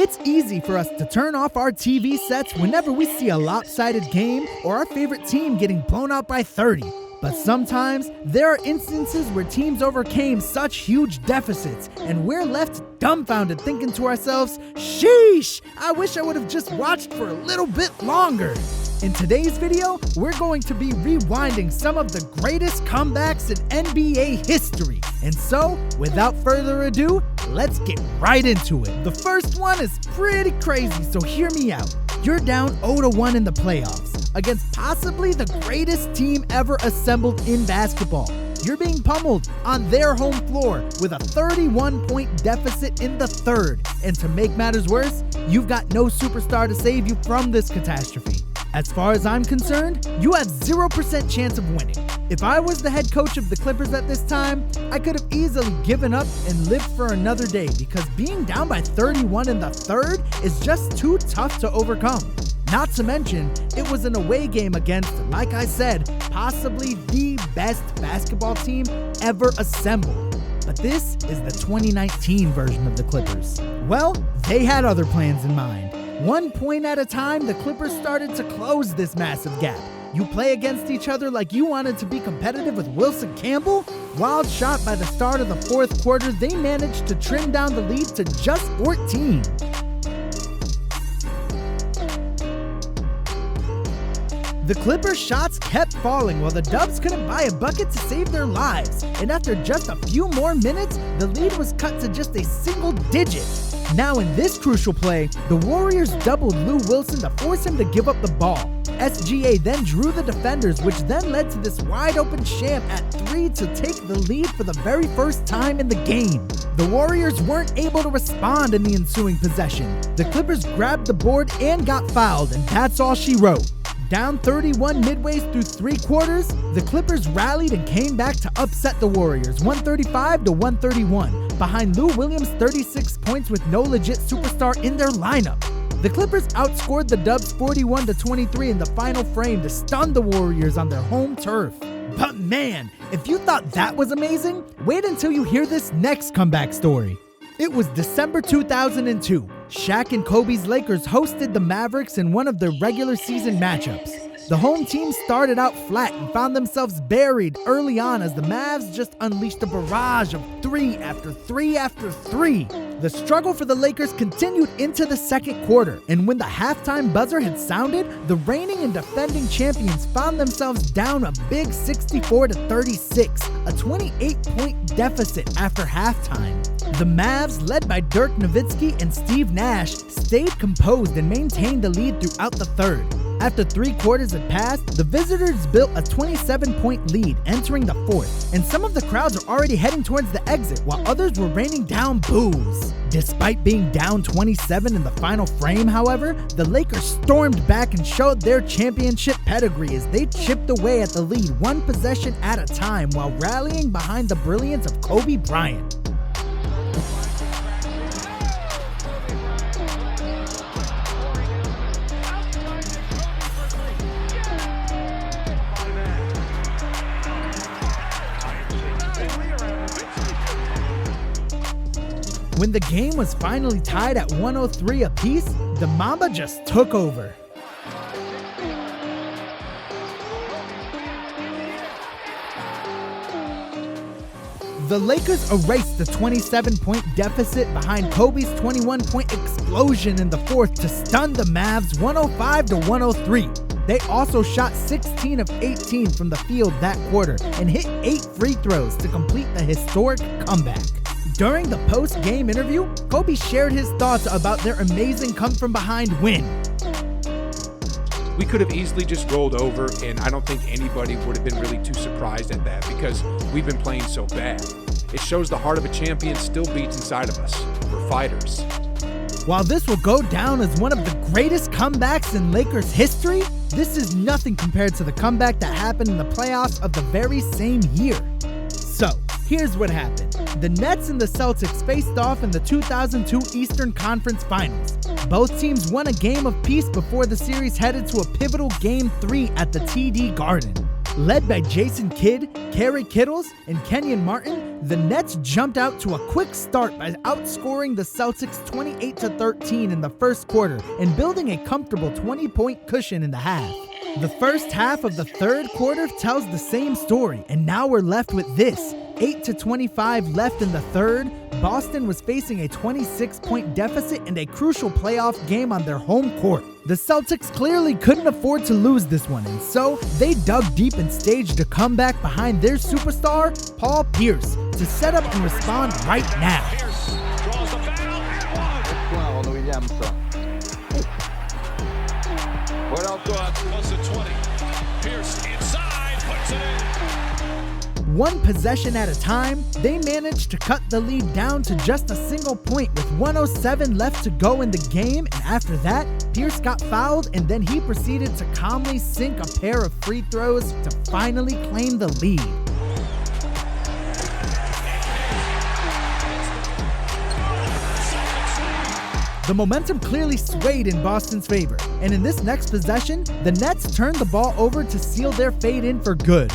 It's easy for us to turn off our TV sets whenever we see a lopsided game or our favorite team getting blown out by 30. But sometimes, there are instances where teams overcame such huge deficits and we're left dumbfounded thinking to ourselves, sheesh, I wish I would have just watched for a little bit longer. In today's video, we're going to be rewinding some of the greatest comebacks in NBA history. And so, without further ado, let's get right into it. The first one is pretty crazy, so hear me out. You're down 0-1 in the playoffs against possibly the greatest team ever assembled in basketball. You're being pummeled on their home floor with a 31-point deficit in the third. And to make matters worse, you've got no superstar to save you from this catastrophe. As far as I'm concerned, you have 0% chance of winning. If I was the head coach of the Clippers at this time, I could have easily given up and lived for another day because being down by 31 in the third is just too tough to overcome. Not to mention, it was an away game against, like I said, possibly the best basketball team ever assembled. But this is the 2019 version of the Clippers. Well, they had other plans in mind. 1 point at a time, the Clippers started to close this massive gap. You play against each other like you wanted to be competitive with Wilson Campbell? Wild shot by the start of the fourth quarter, they managed to trim down the lead to just 14. The Clippers' shots kept falling while the Dubs couldn't buy a bucket to save their lives. And after just a few more minutes, the lead was cut to just a single digit. Now in this crucial play, the Warriors doubled Lou Wilson to force him to give up the ball. SGA then drew the defenders, which then led to this wide open sham at 3 to take the lead for the very first time in the game. The Warriors weren't able to respond in the ensuing possession. The Clippers grabbed the board and got fouled, and that's all she wrote. Down 31 midway through 3 quarters, the Clippers rallied and came back to upset the Warriors 135-131, behind Lou Williams' 36 points with no legit superstar in their lineup. The Clippers outscored the Dubs 41-23 in the final frame to stun the Warriors on their home turf. But man, if you thought that was amazing, wait until you hear this next comeback story. It was December 2002. Shaq and Kobe's Lakers hosted the Mavericks in one of their regular season matchups. The home team started out flat and found themselves buried early on as the Mavs just unleashed a barrage of 3 after 3 after 3. The struggle for the Lakers continued into the second quarter, and when the halftime buzzer had sounded, the reigning and defending champions found themselves down a big 64-36, a 28-point deficit after halftime. The Mavs, led by Dirk Nowitzki and Steve Nash, stayed composed and maintained the lead throughout the third. After 3 quarters had passed, the visitors built a 27-point lead entering the fourth, and some of the crowds were already heading towards the exit while others were raining down boos. Despite being down 27 in the final frame, however, the Lakers stormed back and showed their championship pedigree as they chipped away at the lead 1 possession at a time while rallying behind the brilliance of Kobe Bryant. When the game was finally tied at 103 apiece, the Mamba just took over. The Lakers erased the 27-point deficit behind Kobe's 21-point explosion in the fourth to stun the Mavs 105-103. They also shot 16 of 18 from the field that quarter and hit 8 free throws to complete the historic comeback. During the post-game interview, Kobe shared his thoughts about their amazing come-from-behind win. We could have easily just rolled over, and I don't think anybody would have been really too surprised at that because we've been playing so bad. It shows the heart of a champion still beats inside of us. We're fighters. While this will go down as one of the greatest comebacks in Lakers history, this is nothing compared to the comeback that happened in the playoffs of the very same year. So, here's what happened. The Nets and the Celtics faced off in the 2002 Eastern Conference Finals. Both teams won a game apiece before the series headed to a pivotal Game 3 at the TD Garden. Led by Jason Kidd, Kerry Kittles, and Kenyon Martin, The Nets jumped out to a quick start by outscoring the Celtics 28-13 in the first quarter and building a comfortable 20-point cushion in the half. The first half of the third quarter tells the same story, and now we're left with this. 8-25 left in the third, Boston was facing a 26-point deficit and a crucial playoff game on their home court. The Celtics clearly couldn't afford to lose this one, and so they dug deep and staged a comeback behind their superstar, Paul Pierce, to set up and respond right now. Pierce draws the foul and one. Close to 20. Pierce inside, puts it in. One possession at a time, they managed to cut the lead down to just a single point with 1:07 left to go in the game, and after that, Pierce got fouled and then he proceeded to calmly sink a pair of free throws to finally claim the lead. The momentum clearly swayed in Boston's favor, and in this next possession, the Nets turned the ball over to seal their fate in for good.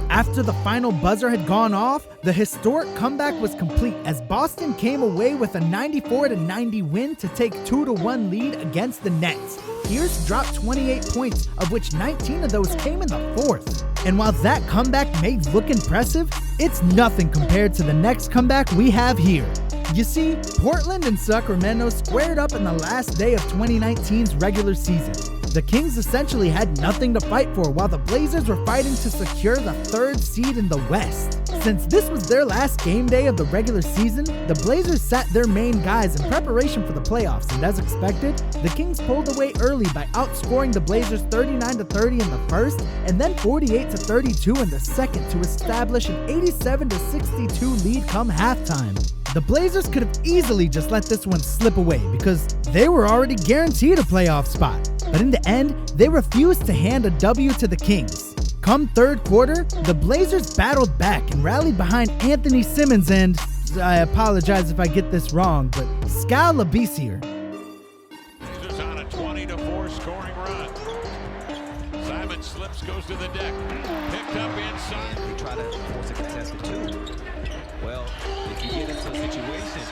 After the final buzzer had gone off, the historic comeback was complete as Boston came away with a 94-90 win to take 2-1 lead against the Nets. Pierce dropped 28 points, of which 19 of those came in the fourth. And while that comeback may look impressive, it's nothing compared to the next comeback we have here. You see, Portland and Sacramento squared up in the last day of 2019's regular season. The Kings essentially had nothing to fight for while the Blazers were fighting to secure the third seed in the West. Since this was their last game day of the regular season, the Blazers sat their main guys in preparation for the playoffs, and as expected, the Kings pulled away early by outscoring the Blazers 39-30 in the first and then 48-32 in the second to establish an 87-62 lead come halftime. The Blazers could have easily just let this one slip away because they were already guaranteed a playoff spot. But in the end, they refused to hand a W to the Kings. Come third quarter, the Blazers battled back and rallied behind Anthony Simmons and, I apologize if I get this wrong, but Skal Labissiere. Blazers on a 20-4 scoring run. Simon slips, goes to the deck. Picked up inside. We try to force a contested two. Well, if you get into a situation...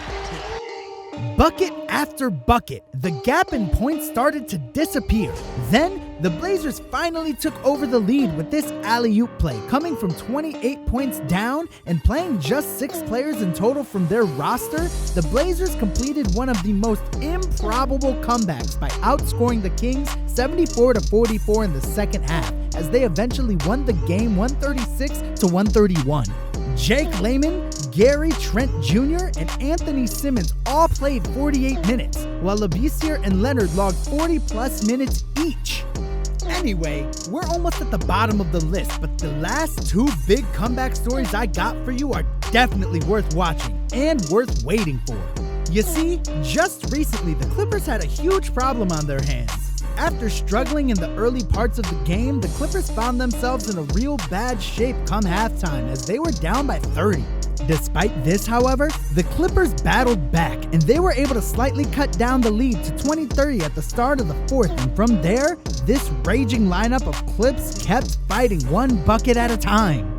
Bucket after bucket, the gap in points started to disappear. Then, the Blazers finally took over the lead with this alley-oop play, coming from 28 points down and playing just 6 players in total from their roster. The Blazers completed one of the most improbable comebacks by outscoring the Kings 74-44 in the second half, as they eventually won the game 136-131. Jake Layman, Gary Trent Jr., and Anthony Simmons all played 48 minutes, while Labissiere and Leonard logged 40-plus minutes each. Anyway, we're almost at the bottom of the list, but the last 2 big comeback stories I got for you are definitely worth watching and worth waiting for. You see, just recently the Clippers had a huge problem on their hands. After struggling in the early parts of the game, the Clippers found themselves in a real bad shape come halftime as they were down by 30. Despite this, however, the Clippers battled back and they were able to slightly cut down the lead to 20-30 at the start of the fourth, and from there, this raging lineup of Clips kept fighting one bucket at a time.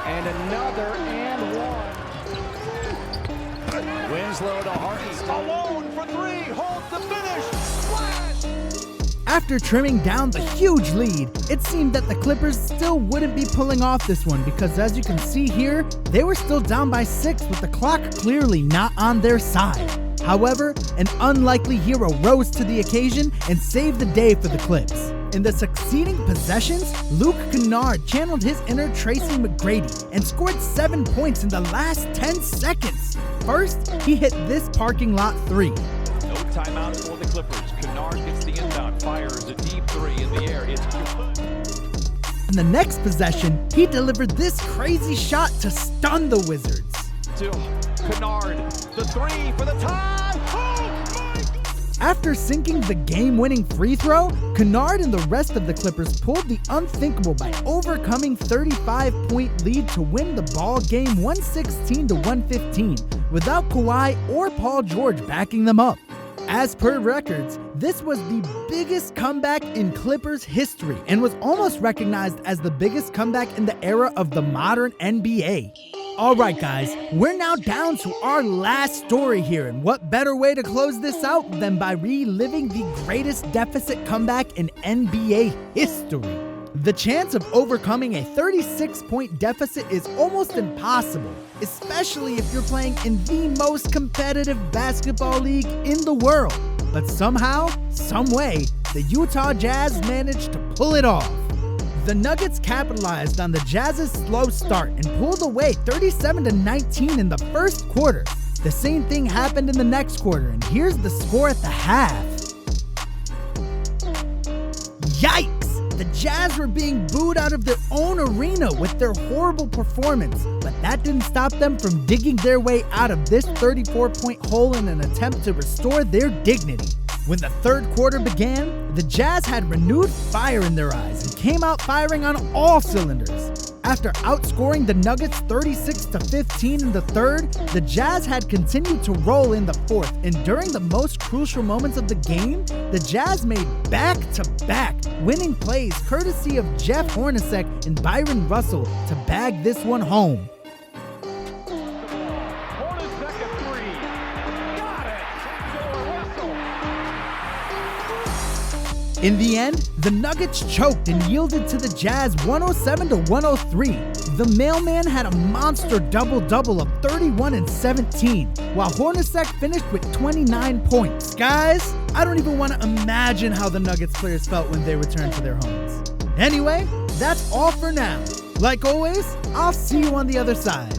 And another and one. Winslow to Harden. Alone for 3. Holds the finish. Splash! After trimming down the huge lead, it seemed that the Clippers still wouldn't be pulling off this one because, as you can see here, they were still down by 6 with the clock clearly not on their side. However, an unlikely hero rose to the occasion and saved the day for the Clips. In the succeeding possessions, Luke Kennard channeled his inner Tracy McGrady and scored 7 points in the last 10 seconds. First, he hit this parking lot 3. No timeouts for the Clippers. Kennard gets the inbound, fires a deep 3 in the air. It's good. In the next possession, he delivered this crazy shot to stun the Wizards. To Kennard, the 3 for the tie. Oh my God! After sinking the game-winning free throw, Kennard and the rest of the Clippers pulled the unthinkable by overcoming 35-point lead to win the ball game 116-115 without Kawhi or Paul George backing them up. As per records, this was the biggest comeback in Clippers history and was almost recognized as the biggest comeback in the era of the modern NBA. Alright guys, we're now down to our last story here, and what better way to close this out than by reliving the greatest deficit comeback in NBA history. The chance of overcoming a 36-point deficit is almost impossible, especially if you're playing in the most competitive basketball league in the world. But somehow, someway, the Utah Jazz managed to pull it off. The Nuggets capitalized on the Jazz's slow start and pulled away 37-19 in the first quarter. The same thing happened in the next quarter, and here's the score at the half. Yikes! The Jazz were being booed out of their own arena with their horrible performance, but that didn't stop them from digging their way out of this 34-point hole in an attempt to restore their dignity. When the third quarter began, the Jazz had renewed fire in their eyes and came out firing on all cylinders. After outscoring the Nuggets 36-15 in the third, the Jazz had continued to roll in the fourth, and during the most crucial moments of the game, the Jazz made back-to-back winning plays courtesy of Jeff Hornacek and Byron Russell to bag this one home. In the end, the Nuggets choked and yielded to the Jazz 107-103. The mailman had a monster double-double of 31 and 17, while Hornacek finished with 29 points. Guys, I don't even want to imagine how the Nuggets players felt when they returned to their homes. Anyway, that's all for now. Like always, I'll see you on the other side.